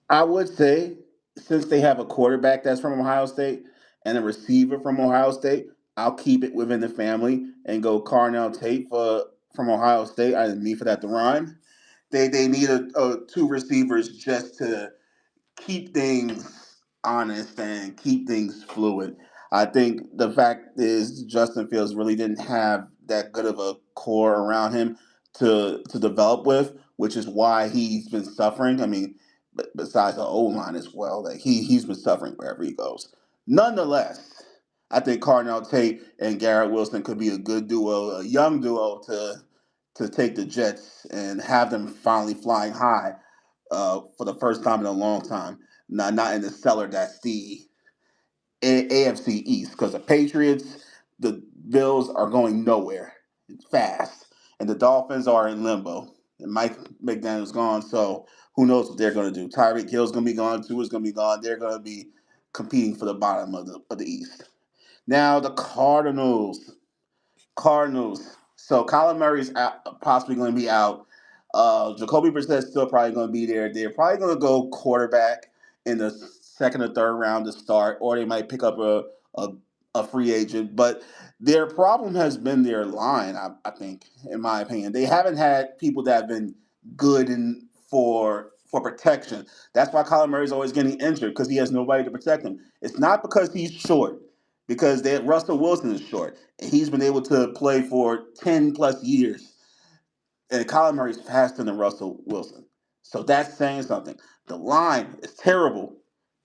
I would say, since they have a quarterback that's from Ohio State and a receiver from Ohio State, I'll keep it within the family and go Carnell Tate from Ohio State. I didn't mean for that to rhyme. They need a two receivers just to keep things honest and keep things fluid. I think the fact is Justin Fields really didn't have that good of a core around him to develop with, which is why he's been suffering. I mean, besides the O line as well, like he's been suffering wherever he goes. Nonetheless, I think Cardinal Tate and Garrett Wilson could be a good duo, a young duo to take the Jets and have them finally flying high for the first time in a long time. Not in the cellar that's the AFC East, because the Patriots, the Bills are going nowhere fast, and the Dolphins are in limbo. And Mike McDaniel's gone, so who knows what they're going to do? Tyreek Hill's going to be gone. Tua's going to be gone. They're going to be competing for the bottom of the East. Now the Cardinals. So Kyler Murray's out, possibly going to be out. Jacoby Brissett's still probably going to be there. They're probably going to go quarterback in the second or third round to start, or they might pick up a, a free agent. But their problem has been their line. I think, in my opinion, they haven't had people that have been good for protection. That's why Kyler Murray's always getting injured because he has nobody to protect him. It's not because he's short, because Russell Wilson is short. He's been able to play for 10 plus years. And Kyler Murray's faster than Russell Wilson. So that's saying something. The line is terrible.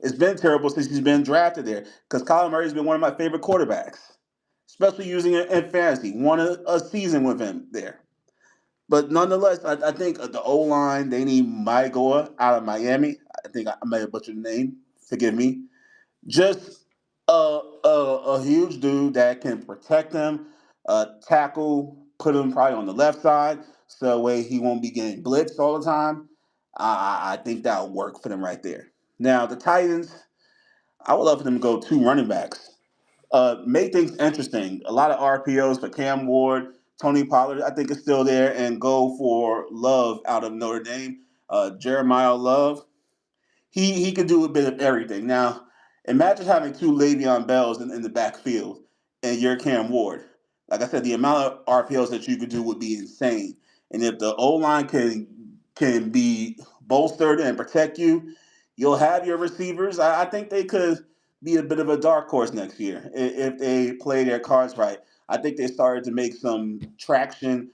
It's been terrible since he's been drafted there because Kyler Murray's been one of my favorite quarterbacks, especially using it in fantasy. Won a season with him there. But nonetheless, I think the O line, they need Maigoa out of Miami. I think I may have butchered the name. Forgive me. Just a huge dude that can protect him, tackle, put him probably on the left side, so that way he won't be getting blitzed all the time. I think that'll work for them right there. Now the Titans, I would love for them to go two running backs. Make things interesting. A lot of RPOs for Cam Ward, Tony Pollard. I think is still there, and go for Love out of Notre Dame. Jeremiah Love, he could do a bit of everything. Now, imagine having two Le'Veon Bells in the backfield and you're Cam Ward. Like I said, the amount of RPOs that you could do would be insane. And if the O line can be bolstered and protect you, you'll have your receivers. I think they could be a bit of a dark horse next year if they play their cards right. I think they started to make some traction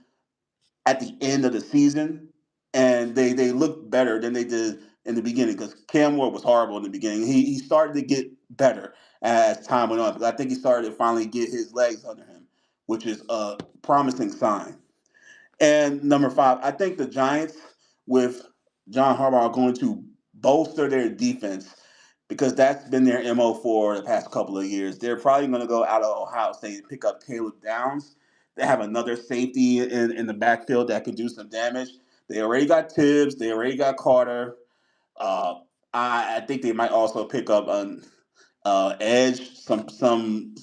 at the end of the season, and they looked better than they did in the beginning because Cam Ward was horrible in the beginning. He started to get better as time went on. I think he started to finally get his legs under him, which is a promising sign. And number 5, I think the Giants with John Harbaugh are going to bolster their defense because that's been their MO for the past couple of years. They're probably going to go out of Ohio State and pick up Caleb Downs. They have another safety in the backfield that can do some damage. They already got Tibbs. They already got Carter. Uh, I think they might also pick up an edge, some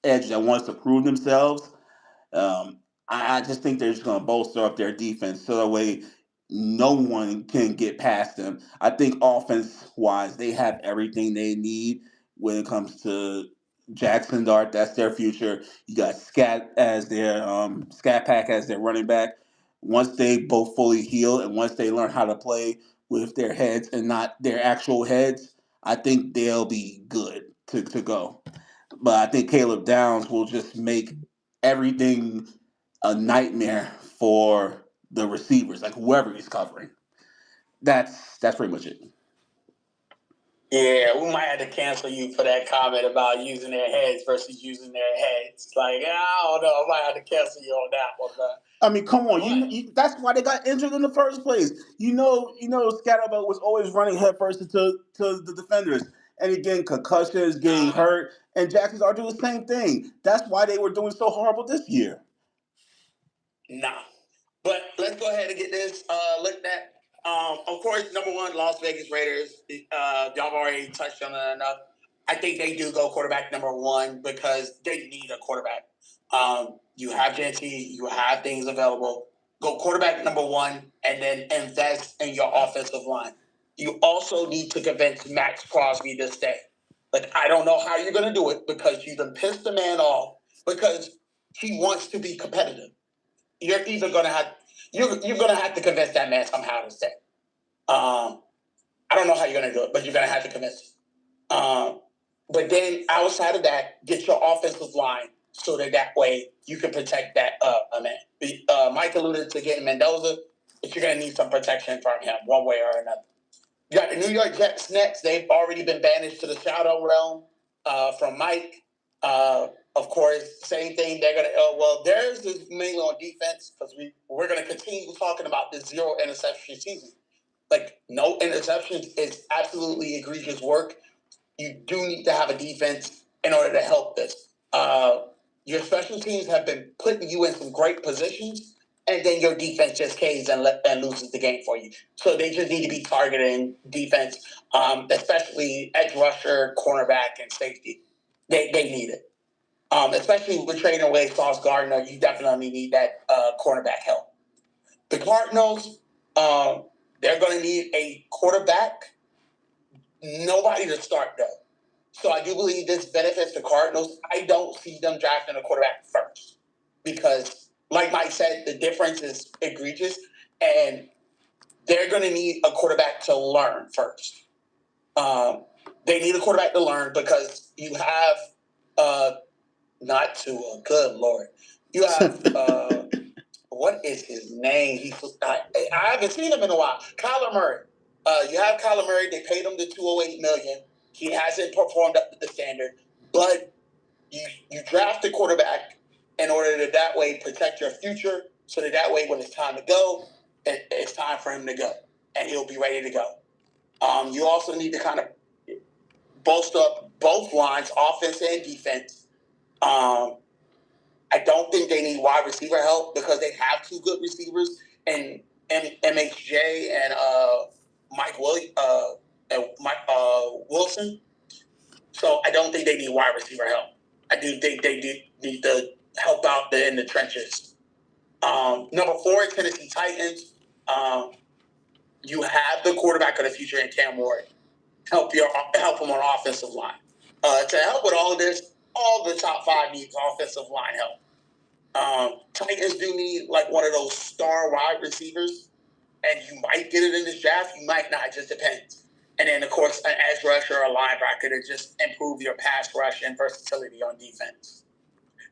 edge that wants to prove themselves. Um, I just think they're just going to bolster up their defense so that way no one can get past them. I think offense wise, they have everything they need when it comes to Jackson Dart. That's their future. You got Scat Pack as their running back. Once they both fully heal and once they learn how to play with their heads and not their actual heads, I think they'll be good to go. But I think Caleb Downs will just make everything a nightmare for the receivers, like whoever he's covering. That's pretty much it. Yeah, we might have to cancel you for that comment about using their heads versus using their heads. Like, I don't know. I might have to cancel you on that one, man. I mean, come on, that's why they got injured in the first place. Scatterbelt was always running headfirst to the defenders, and again, concussions, getting hurt, and Jackson's are doing the same thing. That's why they were doing so horrible this year. Nah. But let's go ahead and get this looked at. Of course, number 1, Las Vegas Raiders. Y'all already touched on it enough. I think they do go quarterback number 1 because they need a quarterback. You have JT, you have things available. Go quarterback number 1 and then invest in your offensive line. You also need to convince Max Crosby to stay. Like, I don't know how you're going to do it because you done pissed the man off because he wants to be competitive. You're either going to have you're going to have to convince that man somehow to stay. I don't know how you're going to do it, but you're going to have to convince him. But then outside of that, get your offensive line so that way you can protect that man. Mike alluded to getting Mendoza, but you're going to need some protection from him one way or another. You got the New York Jets next. They've already been banished to the shadow realm from Mike. Of course, same thing. They're gonna theirs is mainly on defense because we're gonna continue talking about this 0 interception season. Like, no interceptions is absolutely egregious work. You do need to have a defense in order to help this. Your special teams have been putting you in some great positions, and then your defense just caves and loses the game for you. So they just need to be targeting defense, especially edge rusher, cornerback, and safety. They need it. Especially with trading away Sauce Gardner, you definitely need that cornerback help. The Cardinals, they're going to need a quarterback. Nobody to start, though. So I do believe this benefits the Cardinals. I don't see them drafting a quarterback first because, like Mike said, the difference is egregious, and they're going to need a quarterback to learn first. They need a quarterback to learn because you have not Tua, good Lord. You have, what is his name? I haven't seen him in a while. Kyler Murray. You have Kyler Murray. They paid him the $208 million. He hasn't performed up to the standard, but you draft a quarterback in order to that way protect your future so that way when it's time to go, it's time for him to go, and he'll be ready to go. You also need to kind of bolster up both lines, offense and defense. I don't think they need wide receiver help because they have 2 good receivers in MHJ and Mike Wilson. So I don't think they need wide receiver help. I do think they need to help out in the trenches. Number 4, Tennessee Titans. You have the quarterback of the future in Cam Ward. Help him on offensive line. To help with all of this, all the top 5 needs offensive line help. Titans do need like one of those star wide receivers, and you might get it in this draft. You might not. It just depends. And then, of course, an edge rusher or a linebacker to just improve your pass rush and versatility on defense.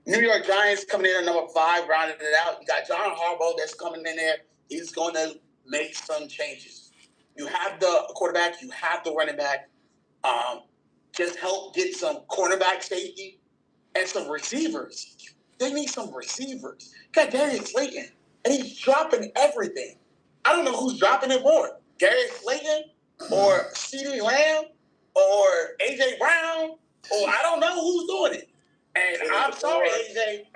New York Giants coming in at number 5, rounding it out. You got John Harbaugh that's coming in there. He's going to make some changes. You have the quarterback. You have the running back. just help get some cornerback safety and some receivers. They need some receivers. Got Darius Slayton, and he's dropping everything. I don't know who's dropping it more, Darius Slayton or CeeDee Lamb or AJ Brown, or I don't know who's doing it. And I'm sorry, AJ.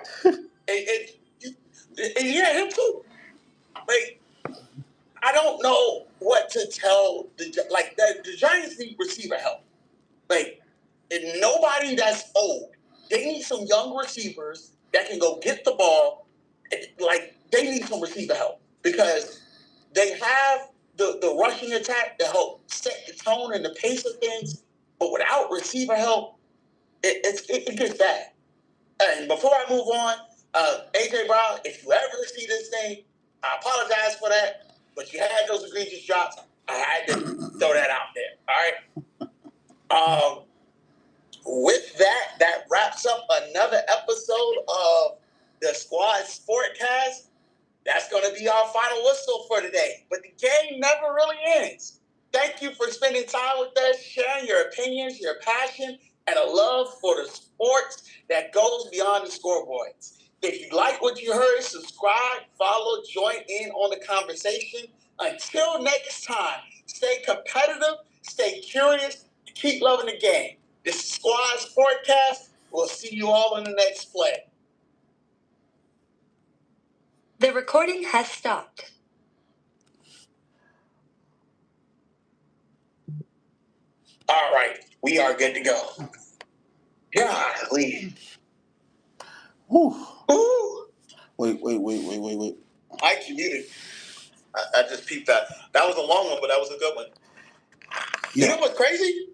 Yeah, him too. Like, I don't know what to tell the Giants need receiver help. Like, and nobody that's old. They need some young receivers that can go get the ball. Like, they need some receiver help because they have the rushing attack to help set the tone and the pace of things. But without receiver help, it gets bad. And before I move on, AJ Brown, if you ever see this thing, I apologize for that. But you had those egregious drops. I had to throw that out there. All right. With that wraps up another episode of the Squad Sportcast. That's going to be our final whistle for today. But the game never really ends. Thank you for spending time with us, sharing your opinions, your passion, and a love for the sports that goes beyond the scoreboards. If you like what you heard, subscribe, follow, join in on the conversation. Until next time, stay competitive, stay curious, keep loving the game. This is Squad Sportcast. We'll see you all in the next play. The recording has stopped. All right, we are good to go. Golly. Whew. Ooh. Wait. I muted. I just peeped that. That was a long one, but that was a good one. You know what's crazy?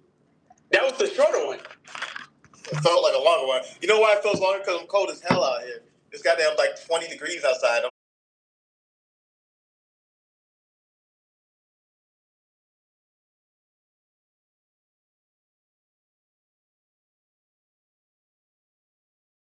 That was the shorter one. It felt like a longer one. You know why it feels longer? Because I'm cold as hell out here. It's goddamn like 20 degrees outside.